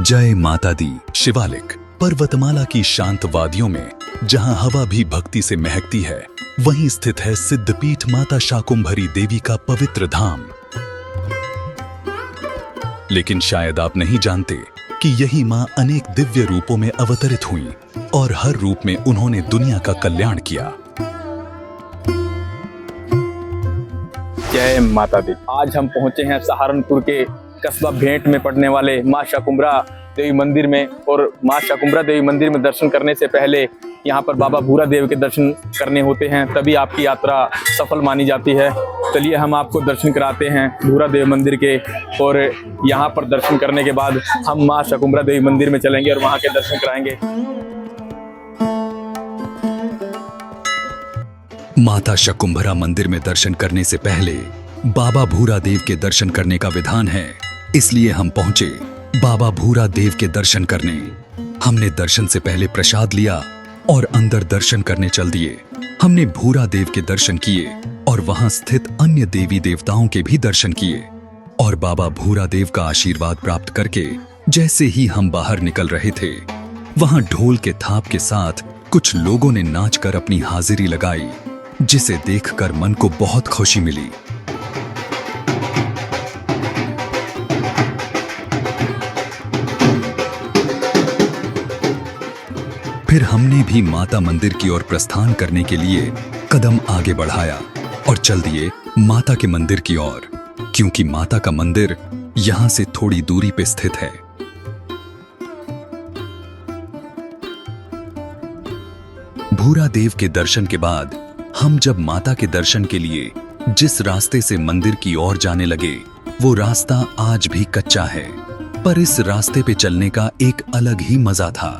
जय माता दी। शिवालिक पर्वतमाला की शांत वादियों में जहां हवा भी भक्ति से महकती है, वहीं स्थित है सिद्धपीठ माता शाकुंभरी देवी का पवित्र धाम। लेकिन शायद आप नहीं जानते कि यही मां अनेक दिव्य रूपों में अवतरित हुई और हर रूप में उन्होंने दुनिया का कल्याण किया। जय माता दी। आज हम पहुंचे हैं सहारनपुर के कस्बा भेंट में पड़ने वाले मां शाकुंभरा देवी मंदिर में। और मां शाकुंभरा देवी मंदिर में दर्शन करने से पहले यहाँ पर बाबा भूरा देव के दर्शन करने होते हैं, तभी आपकी यात्रा सफल मानी जाती है। चलिए हम आपको दर्शन कराते हैं भूरा देव मंदिर के, और यहाँ पर दर्शन करने के बाद हम मां शाकुंभरा देवी मंदिर में चलेंगे और वहाँ के दर्शन कराएंगे। माता शाकुंभरा मंदिर में दर्शन करने से पहले बाबा भूरा देव के दर्शन करने का विधान है, इसलिए हम पहुंचे बाबा भूरा देव के दर्शन करने। हमने दर्शन से पहले प्रसाद लिया और अंदर दर्शन करने चल दिए। हमने भूरा देव के दर्शन किए और वहां स्थित अन्य देवी देवताओं के भी दर्शन किए और बाबा भूरा देव का आशीर्वाद प्राप्त करके जैसे ही हम बाहर निकल रहे थे, वहां ढोल के थाप के साथ कुछ लोगों ने नाचकर अपनी हाजिरी लगाई, जिसे देखकर मन को बहुत खुशी मिली। फिर हमने भी माता मंदिर की ओर प्रस्थान करने के लिए कदम आगे बढ़ाया और चल दिए माता के मंदिर की ओर, क्योंकि माता का मंदिर यहां से थोड़ी दूरी पे स्थित है। भूरा देव के दर्शन के बाद हम जब माता के दर्शन के लिए जिस रास्ते से मंदिर की ओर जाने लगे, वो रास्ता आज भी कच्चा है, पर इस रास्ते पे चलने का एक अलग ही मजा था,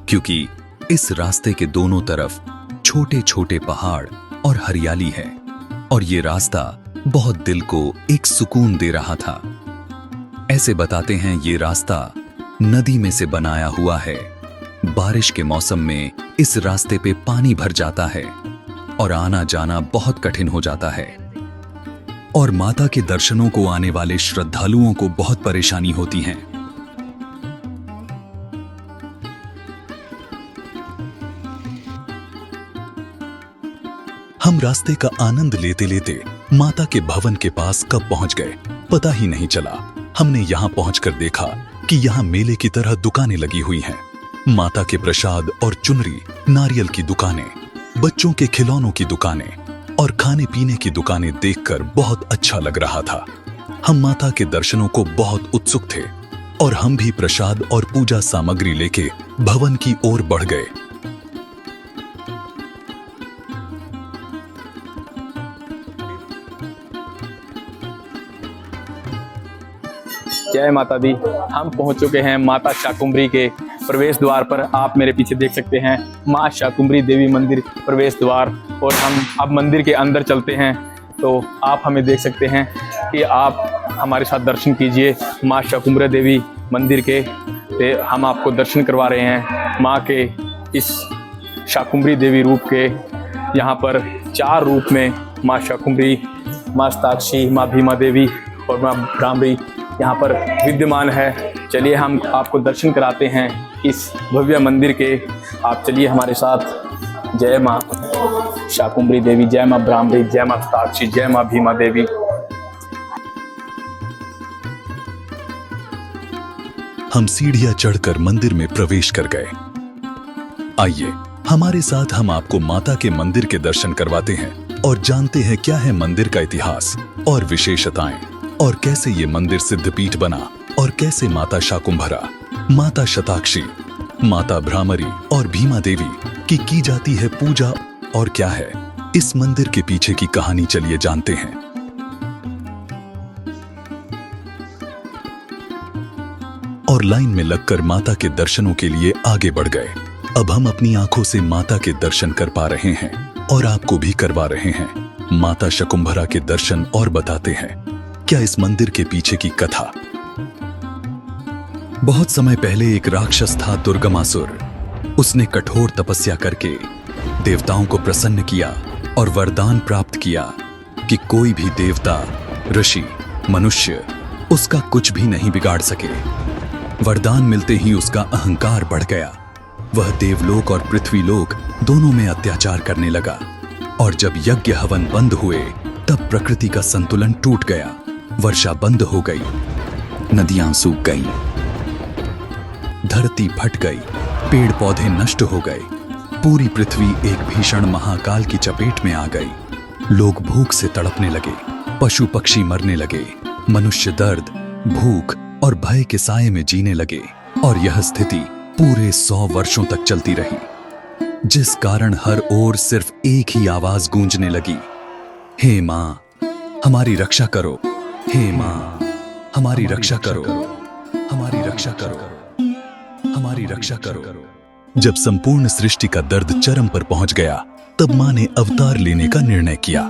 क्योंकि इस रास्ते के दोनों तरफ छोटे छोटे पहाड़ और हरियाली है और ये रास्ता बहुत दिल को एक सुकून दे रहा था। ऐसे बताते हैं ये रास्ता नदी में से बनाया हुआ है। बारिश के मौसम में इस रास्ते पे पानी भर जाता है और आना जाना बहुत कठिन हो जाता है और माता के दर्शनों को आने वाले श्रद्धालुओं को बहुत परेशानी होती है। हम रास्ते का आनंद लेते लेते माता के भवन के पास कब पहुंच गए पता ही नहीं चला। हमने यहां पहुंचकर देखा कि यहां मेले की तरह दुकानें लगी हुई हैं। माता के प्रसाद और चुनरी, नारियल की दुकानें, बच्चों के खिलौनों की दुकानें और खाने पीने की दुकानें देखकर बहुत अच्छा लग रहा था। हम माता के दर्शनों को बहुत उत्सुक थे और हम भी प्रसाद और पूजा सामग्री लेके भवन की ओर बढ़ गए। जय माता दी। हम पहुंच चुके हैं माता शाकुंभरी के प्रवेश द्वार पर। आप मेरे पीछे देख सकते हैं मां शाकुंभरी देवी मंदिर प्रवेश द्वार, और हम अब मंदिर के अंदर चलते हैं। तो आप हमें देख सकते हैं कि आप हमारे साथ दर्शन कीजिए मां शाकुंभरी देवी मंदिर के। हम आपको दर्शन करवा रहे हैं मां के इस शाकुंभरी देवी रूप के। यहाँ पर 4 रूप में मां शाकुंभरी, मां शताक्षी, मां भीमा देवी और मां भ्रामरी यहाँ पर विद्यमान है। चलिए हम आपको दर्शन कराते हैं इस भव्य मंदिर के। आप चलिए हमारे साथ। जय मां शाकुंभरी देवी, जय मां भ्रामरी, जय मां शताक्षी, जय मां भीमा देवी। हम सीढ़ियां चढ़कर मंदिर में प्रवेश कर गए। आइए हमारे साथ, हम आपको माता के मंदिर के दर्शन करवाते हैं और जानते हैं क्या है मंदिर का इतिहास और विशेषताएं, और कैसे ये मंदिर सिद्धपीठ बना, और कैसे माता शाकुंभरा, माता शताक्षी, माता भ्रामरी और भीमा देवी की जाती है पूजा, और क्या है इस मंदिर के पीछे की कहानी। चलिए जानते हैं। और लाइन में लगकर माता के दर्शनों के लिए आगे बढ़ गए। अब हम अपनी आंखों से माता के दर्शन कर पा रहे हैं और आपको भी करवा रहे हैं माता शाकुंभरा के दर्शन, और बताते हैं क्या इस मंदिर के पीछे की कथा। बहुत समय पहले एक राक्षस था दुर्गमासुर। उसने कठोर तपस्या करके देवताओं को प्रसन्न किया और वरदान प्राप्त किया कि कोई भी देवता, ऋषि, मनुष्य उसका कुछ भी नहीं बिगाड़ सके। वरदान मिलते ही उसका अहंकार बढ़ गया। वह देवलोक और पृथ्वीलोक दोनों में अत्याचार करने लगा और जब यज्ञ हवन बंद हुए तब प्रकृति का संतुलन टूट गया। वर्षा बंद हो गई, नदियां सूख गईं, धरती फट गई, पेड़ पौधे नष्ट हो गए, पूरी पृथ्वी एक भीषण महाकाल की चपेट में आ गई। लोग भूख से तड़पने लगे, पशु पक्षी मरने लगे, मनुष्य दर्द, भूख और भय के साए में जीने लगे और यह स्थिति पूरे 100 वर्षों तक चलती रही, जिस कारण हर ओर सिर्फ एक ही आवाज गूंजने लगी, हे मां हमारी रक्षा करो, हे मां हमारी रक्षा करो, हमारी रक्षा करो, हमारी रक्षा करो। जब संपूर्ण सृष्टि का दर्द चरम पर पहुंच गया तब मां ने अवतार लेने का निर्णय किया।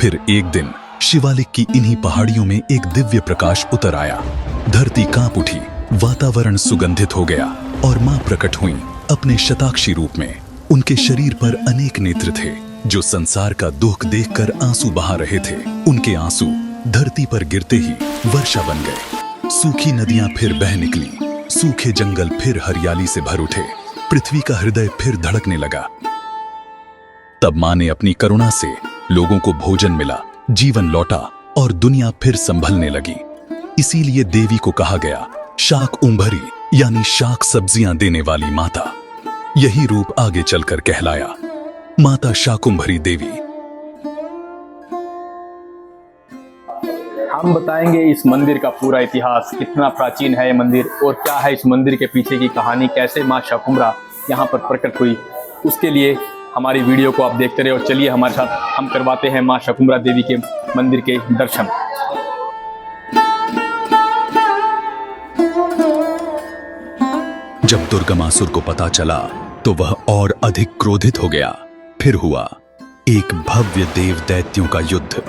फिर एक दिन शिवालिक की इन्हीं पहाड़ियों में एक दिव्य प्रकाश उतर आया। धरती कांप उठी, वातावरण सुगंधित हो गया और मां प्रकट हुई अपने शताक्षी रूप में। उनके शरीर पर अनेक नेत्र थे जो संसार का दुख देखकर आंसू बहा रहे थे। उनके आंसू धरती पर गिरते ही वर्षा बन गए। सूखी नदियां फिर बह निकली, सूखे जंगल फिर हरियाली से भर उठे, पृथ्वी का हृदय फिर धड़कने लगा। तब मां ने अपनी करुणा से लोगों को भोजन मिला, जीवन लौटा और दुनिया फिर संभलने लगी। इसीलिए देवी को कहा गया शाक उम्भरी, यानी शाक सब्जियां देने वाली माता। यही रूप आगे चलकर कहलाया माता शाकुंभरी देवी। हम बताएंगे इस मंदिर का पूरा इतिहास, कितना प्राचीन है ये मंदिर और क्या है इस मंदिर के पीछे की कहानी, कैसे मां शाकुंभरा यहाँ पर प्रकट हुई। उसके लिए हमारी वीडियो को आप देखते रहे और चलिए हमारे साथ हम करवाते हैं मां शाकुंभरा देवी के मंदिर के दर्शन। जब दुर्गमासुर को पता चला तो वह और अधिक क्रोधित हो गया। फिर हुआ एक भव्य देव दैत्यों का युद्ध।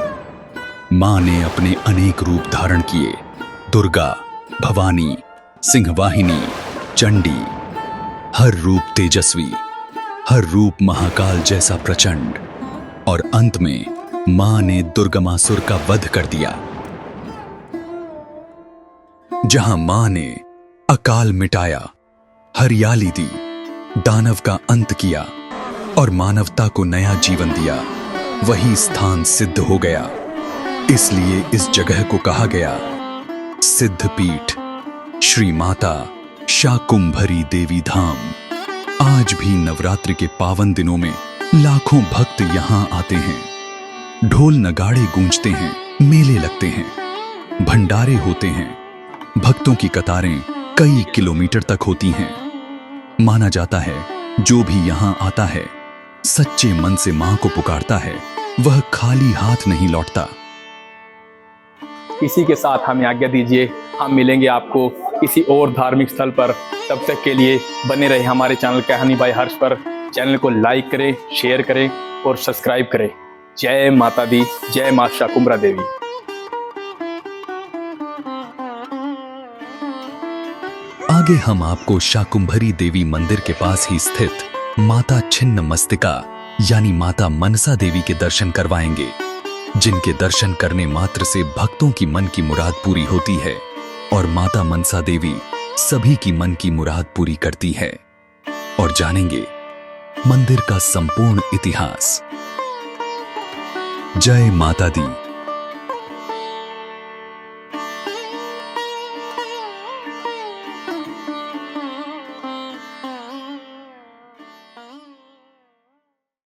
मां ने अपने अनेक रूप धारण किए, दुर्गा, भवानी, सिंहवाहिनी, चंडी, हर रूप तेजस्वी, हर रूप महाकाल जैसा प्रचंड, और अंत में मां ने दुर्गमासुर का वध कर दिया। जहां मां ने अकाल मिटाया, हरियाली दी, दानव का अंत किया और मानवता को नया जीवन दिया, वही स्थान सिद्ध हो गया। इसलिए इस जगह को कहा गया सिद्धपीठ, श्री माता शाकुंभरी देवी धाम। आज भी नवरात्रि के पावन दिनों में लाखों भक्त यहां आते हैं। ढोल नगाड़े गूंजते हैं, मेले लगते हैं, भंडारे होते हैं, भक्तों की कतारें कई किलोमीटर तक होती हैं। माना जाता है जो भी यहां आता है, सच्चे मन से मां को पुकारता है, वह खाली हाथ नहीं लौटता। इसी के साथ हमें आज्ञा दीजिए, हम मिलेंगे आपको किसी और धार्मिक स्थल पर। तब तक के लिए बने रहे हमारे चैनल कहानी बाय हर्ष पर। चैनल को लाइक करें, शेयर करें और सब्सक्राइब करें। जय माता दी, जय मां शाकुंभरा देवी। आगे हम आपको शाकुंभरी देवी मंदिर के पास ही स्थित माता छिन्न मस्तिका यानी माता मनसा देवी के दर्शन करवाएंगे, जिनके दर्शन करने मात्र से भक्तों की मन की मुराद पूरी होती है और माता मनसा देवी सभी की मन की मुराद पूरी करती है। और जानेंगे मंदिर का संपूर्ण इतिहास। जय माता दी।